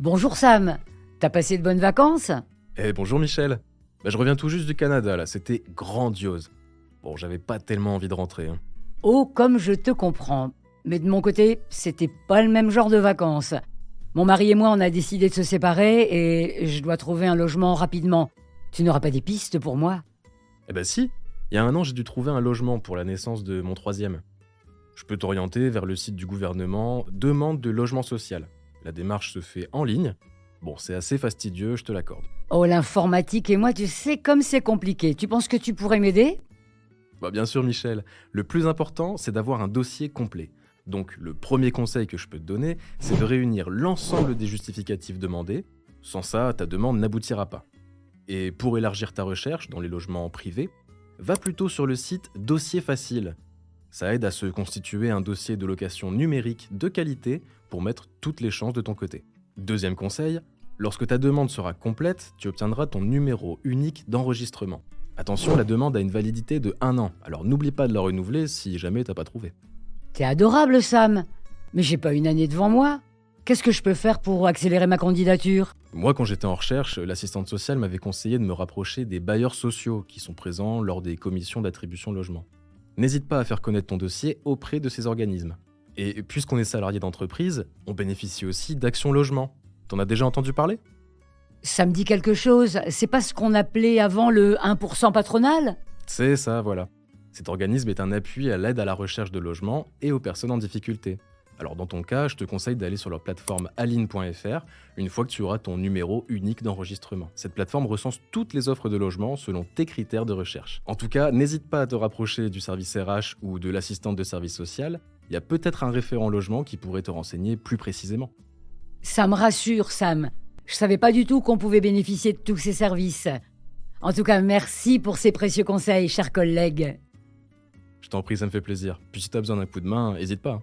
Bonjour Sam, t'as passé de bonnes vacances? Bonjour Michel. Je reviens tout juste du Canada là, c'était grandiose. Bon, j'avais pas tellement envie de rentrer, hein. Oh, comme je te comprends. Mais de mon côté, c'était pas le même genre de vacances. Mon mari et moi, on a décidé de se séparer et je dois trouver un logement rapidement. Tu n'auras pas des pistes pour moi? Si, il y a un an j'ai dû trouver un logement pour la naissance de mon troisième. Je peux t'orienter vers le site du gouvernement Demande de logement social. La démarche se fait en ligne. Bon, c'est assez fastidieux, je te l'accorde. Oh, l'informatique et moi, tu sais comme c'est compliqué. Tu penses que tu pourrais m'aider? Bien sûr Michel, le plus important c'est d'avoir un dossier complet. Donc le premier conseil que je peux te donner, c'est de réunir l'ensemble des justificatifs demandés. Sans ça, ta demande n'aboutira pas. Et pour élargir ta recherche dans les logements privés, va plutôt sur le site Dossier Facile. Ça aide à se constituer un dossier de location numérique de qualité pour mettre toutes les chances de ton côté. Deuxième conseil, lorsque ta demande sera complète, tu obtiendras ton numéro unique d'enregistrement. Attention, la demande a une validité de 1 an, alors n'oublie pas de la renouveler si jamais t'as pas trouvé. T'es adorable Sam, mais j'ai pas une année devant moi. Qu'est-ce que je peux faire pour accélérer ma candidature? Moi, quand j'étais en recherche, l'assistante sociale m'avait conseillé de me rapprocher des bailleurs sociaux qui sont présents lors des commissions d'attribution logement. N'hésite pas à faire connaître ton dossier auprès de ces organismes. Et puisqu'on est salarié d'entreprise, on bénéficie aussi d'Action Logement. T'en as déjà entendu parler? Ça me dit quelque chose. C'est pas ce qu'on appelait avant le 1% patronal? C'est ça, voilà. Cet organisme est un appui à l'aide à la recherche de logement et aux personnes en difficulté. Alors dans ton cas, je te conseille d'aller sur leur plateforme aline.fr une fois que tu auras ton numéro unique d'enregistrement. Cette plateforme recense toutes les offres de logement selon tes critères de recherche. En tout cas, n'hésite pas à te rapprocher du service RH ou de l'assistante de service social. Il y a peut-être un référent logement qui pourrait te renseigner plus précisément. Ça me rassure Sam. Je savais pas du tout qu'on pouvait bénéficier de tous ces services. En tout cas, merci pour ces précieux conseils, chers collègues. Je t'en prie, ça me fait plaisir. Puis si t'as besoin d'un coup de main, n'hésite pas.